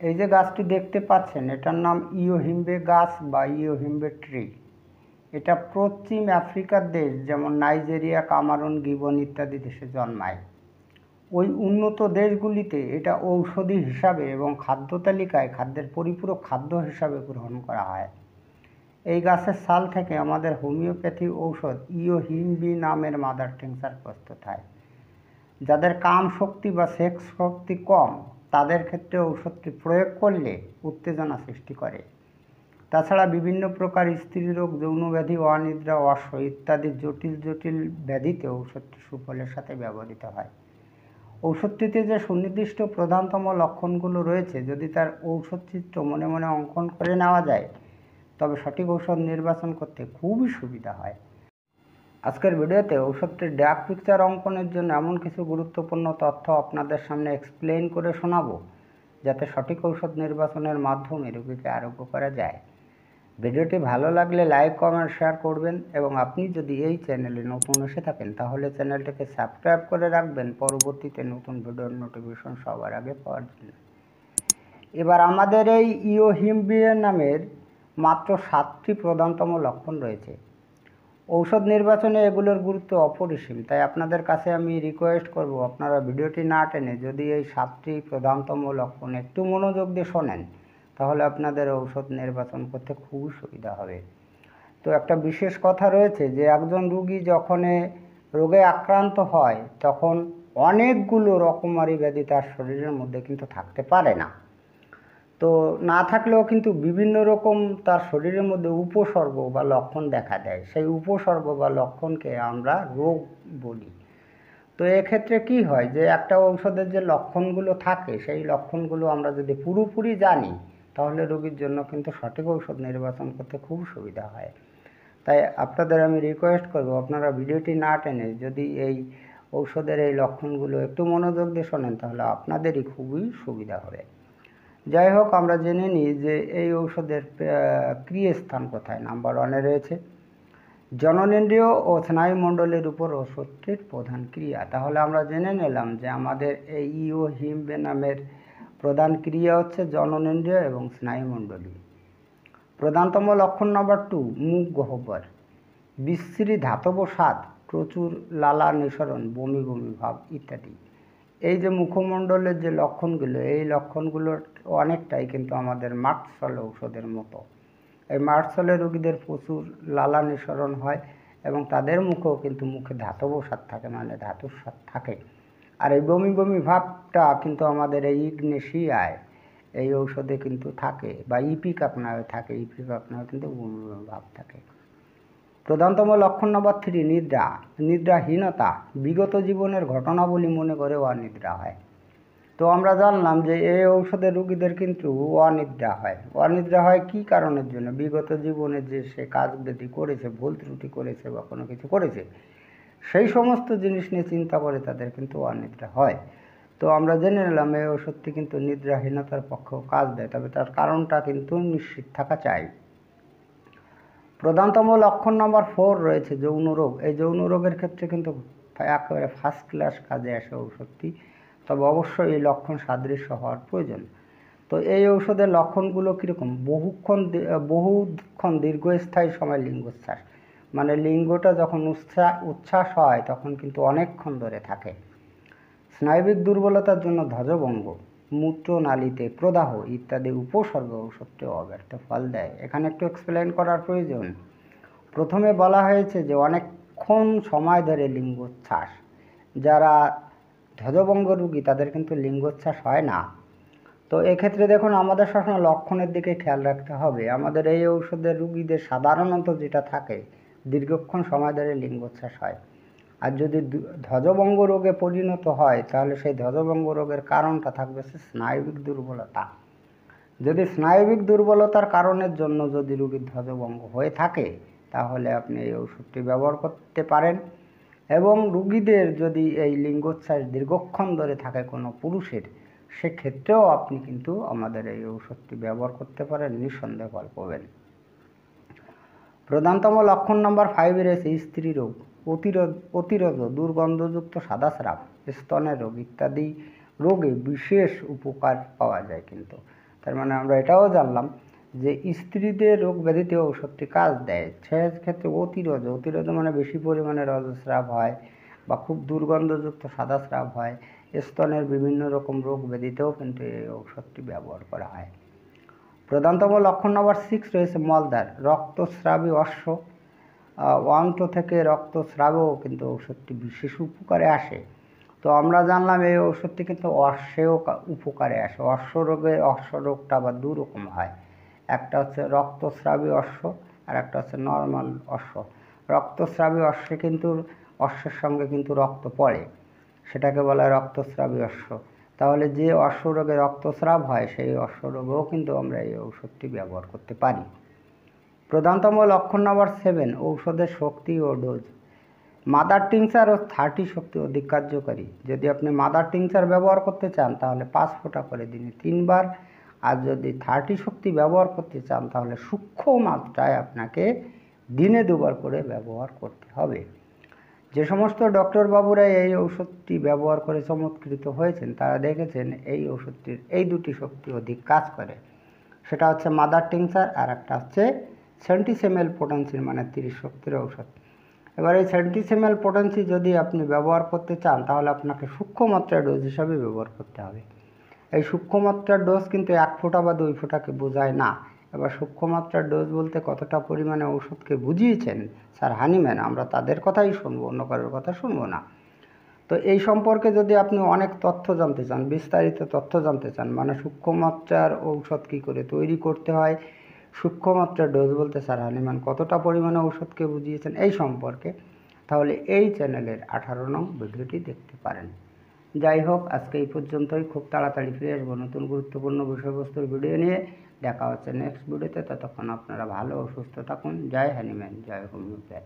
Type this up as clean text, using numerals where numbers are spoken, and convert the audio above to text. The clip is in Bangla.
এই যে গাছটি দেখতে পাচ্ছেন এটার নাম ইয়োহিম্বে গাছ বা ইয়োহিম্বে ট্রি। এটা পশ্চিম আফ্রিকার দেশ যেমন নাইজেরিয়া, কামারুন, গিবন ইত্যাদি দেশে জন্মায়। ওই উন্নত দেশগুলিতে এটা ঔষধি হিসাবে এবং খাদ্য তালিকায় খাদ্যের পরিপূরক খাদ্য হিসাবে গ্রহণ করা হয়। এই গাছের ছাল থেকে আমাদের হোমিওপ্যাথি ঔষধ ইয়োহিম্বি নামের মাদার টিংচার প্রস্তুত হয়। যাদের কাম শক্তি বা সেক্স শক্তি কম তাদের ক্ষেত্রে ঔষধটি প্রয়োগ করলে উত্তেজনা সৃষ্টি করে। তাছাড়া বিভিন্ন প্রকার স্ত্রীরোগ, যৌনব্যাধি, অনিদ্রা, অশ্ব ইত্যাদি জটিল জটিল ব্যাধিতে ঔষধটি সুফলের সাথে ব্যবহৃত হয়। ঔষধটিতে যে সুনির্দিষ্ট প্রধানতম লক্ষণগুলো রয়েছে, যদি তার ঔষধ চিত্র মনে মনে অঙ্কন করে নেওয়া যায় তবে সঠিক ঔষধ নির্বাচন করতে খুবই সুবিধা হয়। আজকের ভিডিওতে ঔষধটির ডাক পিকচার অঙ্কনের জন্য এমন কিছু গুরুত্বপূর্ণ তথ্য আপনাদের সামনে এক্সপ্লেইন করে শোনাবো, যাতে সঠিক ঔষধ নির্বাচনের মাধ্যমে রোগীকে আরোগ্য করা যায়। ভিডিওটি ভালো লাগলে লাইক, কমেন্ট, শেয়ার করবেন এবং আপনি যদি এই চ্যানেলে নতুন এসে থাকেন তাহলে চ্যানেলটিকে সাবস্ক্রাইব করে রাখবেন পরবর্তীতে নতুন ভিডিওর নোটিফিকেশন সবার আগে পাওয়ার জন্য। এবার আমাদের এই ইয়োহিম্বিয়া নামের মাত্র 7টি প্রধানতম লক্ষণ রয়েছে। ঔষধ নির্বাচনে এগুলোর গুরুত্ব অপরিসীম, তাই আপনাদের কাছে আমি রিকোয়েস্ট করব আপনারা ভিডিওটি না টেনে যদি এই 7টি প্রধানতম লক্ষণ একটু মনোযোগ দিয়ে শোনেন তাহলে আপনাদের ঔষধ নির্বাচন করতে খুবই সুবিধা হবে। তো একটা বিশেষ কথা রয়েছে যে একজন রোগী যখন রোগে আক্রান্ত হয় তখন অনেকগুলো রকমারি ব্যাধি তার শরীরের মধ্যে কিন্তু থাকতে পারে না। তো না থাকলেও কিন্তু বিভিন্ন রকম তার শরীরের মধ্যে উপসর্গ বা লক্ষণ দেখা দেয়। সেই উপসর্গ বা লক্ষণকে আমরা রোগ বলি। তো এক্ষেত্রে কি হয় যে একটা ঔষধের যে লক্ষণগুলো থাকে সেই লক্ষণগুলো আমরা যদি পুরোপুরি জানি তাহলে রোগীর জন্য কিন্তু সঠিক ঔষধ নির্বাচন করতে খুব সুবিধা হয়। তাই আপনাদের আমি রিকোয়েস্ট করব আপনারা ভিডিওটি না টেনে যদি এই ঔষধের এই লক্ষণগুলো একটু মনোযোগ দিয়ে শোনেন তাহলে আপনাদেরই খুবই সুবিধা হবে। যাই হোক, আমরা জেনে নিই যে এই ঔষধের ক্রিয়াস্থান কোথায়। নাম্বার 1-এ রয়েছে জননেন্দ্রিয় ও স্নায়ুমণ্ডলের উপর ঔষধটির প্রধান ক্রিয়া। তাহলে আমরা জেনে নিলাম যে আমাদের এই ইয়োহিম্বে নামের প্রধান ক্রিয়া হচ্ছে জননেন্দ্রিয় এবং স্নায়ুমণ্ডলী। প্রধানতম লক্ষণ নাম্বার 2, মুখ গহ্বর, বিশ্রী ধাতব স্বাদ, প্রচুর লালা নিঃসরণ, বমি বমি ভাব ইত্যাদি। এই যে মুখমণ্ডলের যে লক্ষণগুলো এই লক্ষণগুলোর অনেকটাই কিন্তু আমাদের মার্কসল ঔষধের মতো। এই মার্কসলের রোগীদের প্রচুর লালা নিঃসরণ হয় এবং তাদের মুখেও কিন্তু মুখে ধাতব স্বাদ থাকে, মানে ধাতুর স্বাদ থাকে। আর এই বমি বমি ভাবটা কিন্তু আমাদের এই ইগনেশিয়ায় এই ঔষধে কিন্তু থাকে, বা ইপিকাপনায় থাকে। ইপিকাপনায় কিন্তু বমি বমি ভাব থাকে। প্রধানতম লক্ষণ নাম্বার 3, নিদ্রা, নিদ্রাহীনতা, বিগত জীবনের ঘটনাবলী মনে করে অনিদ্রা হয়। তো আমরা জানলাম যে এই ঔষধের রোগীদের কিন্তু অনিদ্রা হয়। অনিদ্রা হয় কী কারণের জন্য? বিগত জীবনে যে সে কাজ বেদি করেছে, ভুল ত্রুটি করেছে বা কোনো কিছু করেছে, সেই সমস্ত জিনিস নিয়ে চিন্তা করে তাদের কিন্তু অনিদ্রা হয়। তো আমরা জেনে নিলাম এই ওষুধটি কিন্তু নিদ্রাহীনতার পক্ষেও কাজ দেয়, তবে তার কারণটা কিন্তু নিশ্চিত থাকা চাই। প্রধানতম লক্ষণ নাম্বার 4 রয়েছে যৌন রোগ। এই যৌন রোগের ক্ষেত্রে কিন্তু একেবারে ফার্স্ট ক্লাস কাজে আসে ঔষধটি, তবে অবশ্যই এই লক্ষণ সাদৃশ্য হওয়ার প্রয়োজন। তো এই ঔষধের লক্ষণগুলো কীরকম? বহুক্ষণ দীর্ঘস্থায়ী সময় লিঙ্গোচ্ছ্বাস, মানে লিঙ্গটা যখন উচ্ছ্বাস হয় তখন কিন্তু অনেকক্ষণ ধরে থাকে। স্নায়বিক দুর্বলতার জন্য ধ্বজভঙ্গ, মূত্রনালীতে প্রদাহ ইত্যাদি উপসর্গ ঔষধটি অব্যর্থ ফল দেয়। এখানে একটু এক্সপ্লেন করার প্রয়োজন। প্রথমে বলা হয়েছে যে অনেকক্ষণ সময় ধরে লিঙ্গোচ্ছ্বাস, যারা ধ্বজভঙ্গ রোগী তাদের কিন্তু লিঙ্গোচ্ছ্বাস হয় না। তো এক্ষেত্রে দেখুন আমাদের সবসময় লক্ষণের দিকে খেয়াল রাখতে হবে। আমাদের এই ঔষধের রোগীদের সাধারণত যেটা থাকে দীর্ঘক্ষণ সময় ধরে লিঙ্গোচ্ছ্বাস হয়। আর যদি ধ্বজভঙ্গ রোগে পরিণত হয় তাহলে সেই ধ্বজভঙ্গ রোগের কারণটা থাকবে স্নায়বিক দুর্বলতা। যদি স্নায়বিক দুর্বলতার কারণের জন্য যদি রোগীর ধ্বজভঙ্গ হয়ে থাকে তাহলে আপনি এই ওষুধটি ব্যবহার করতে পারেন। এবং রোগীদের যদি এই লিঙ্গোচ্ছ্বাস দীর্ঘক্ষণ ধরে থাকে কোনো পুরুষের, সেক্ষেত্রেও আপনি কিন্তু আমাদের এই ঔষধটি ব্যবহার করতে পারেন, নিঃসন্দেহে ফল পাবেন। প্রধানতম লক্ষণ নাম্বার 5 রয়েছে স্ত্রী রোগ, অতিরোধ, দুর্গন্ধযুক্ত সাদাস্রাব, স্তনের রোগ ইত্যাদি রোগে বিশেষ উপকার পাওয়া যায় কিন্তু। তার মানে আমরা এটাও জানলাম যে স্ত্রীদের রোগ ব্যাধিতে ঔষধটি কাজ দেয়। সেক্ষেত্রে অতিরোধ মানে বেশি পরিমাণে রজস্রাব হয় বা খুব দুর্গন্ধযুক্ত সাদা স্রাব হয়, স্তনের বিভিন্ন রকম রোগ ব্যাধিতেও কিন্তু এই ঔষধটি ব্যবহার করা হয়। প্রধানতম লক্ষণ নম্বর 6 রয়েছে মলদ্বার, রক্তস্রাবী অশ্ব। ওয়ান্টো থেকে রক্তস্রাবেও কিন্তু ঔষধটি বিশেষ উপকারে আসে। তো আমরা জানলাম এই ঔষধটি কিন্তু অশ্বেও উপকারে আসে। অশ্ব রোগটা আবার দুরকম হয়, একটা হচ্ছে রক্তস্রাবী অশ্ব আর একটা হচ্ছে নর্মাল অশ্ব। রক্তস্রাবী অশ্বে কিন্তু অশ্বের সঙ্গে কিন্তু রক্ত পড়ে, সেটাকে বলা হয় রক্তস্রাবী অশ্ব। তাহলে যে অশ্বরোগে রক্তস্রাব হয় সেই অশ্বরোগেও কিন্তু আমরা এই ঔষধটি ব্যবহার করতে পারি। প্রধানতম লক্ষণ নম্বর 7 ঔষধের শক্তি ও ডোজ। মাদার টিংচার ও 30 শক্তি অধিক কার্যকারী। যদি আপনি মাদার টিংচার ব্যবহার করতে চান তাহলে 5 ফোঁটা করে দিনে 3 বার, আর যদি 30 শক্তি ব্যবহার করতে চান তাহলে সূক্ষ্ম মাত্রায় আপনাকে দিনে 2 বার করে ব্যবহার করতে হবে। যে সমস্ত ডক্টর বাবুরা এই ঔষধটি ব্যবহার করে চমৎকৃত হয়েছেন তারা দেখেছেন এই ওষুধটির এই দুটি শক্তি অধিক কাজ করে। সেটা হচ্ছে মাদার টিংচার আর একটা হচ্ছে সেন্টিসেমেল পোটেন্সি মানে 30 শক্তির ঔষধ। এবার এই সেন্টিসেমেল পোটেন্সি যদি আপনি ব্যবহার করতে চান তাহলে আপনাকে সূক্ষ্ম মাত্রার ডোজ হিসাবে ব্যবহার করতে হবে। এই সূক্ষ্ম মাত্রার ডোজ কিন্তু 1 ফোঁটা বা 2 ফোঁটাকে বোঝায় না। এবার সূক্ষ্ম মাত্রার ডোজ বলতে কতটা পরিমাণে ওষুধকে বুঝিয়েছেন স্যার হানিম্যান, আমরা তাদের কথাই শুনবো, অন্য কারোর কথা শুনবো না। তো এই সম্পর্কে যদি আপনি অনেক তথ্য জানতে চান, বিস্তারিত তথ্য জানতে চান, মানে সূক্ষ্ম মাত্রার ঔষধ কী করে তৈরি করতে হয়, সূক্ষ্ম মাত্রার ডোজ বলতে স্যার হানিম্যান কতটা পরিমাণে ওষুধকে বুঝিয়েছেন এই সম্পর্কে, তাহলে এই চ্যানেলের 18 নং ভিডিওটি দেখতে পারেন। যাই হোক, আজকে এই পর্যন্তই। খুব তাড়াতাড়ি ফিরে আসবো নতুন গুরুত্বপূর্ণ বিষয়বস্তুর ভিডিও নিয়ে। দেখা হচ্ছে নেক্সট ভিডিওতে। ততক্ষণ আপনারা ভালো ও সুস্থ থাকুন। জয় হানিম্যান, জয় হোমিওপ্যাথ।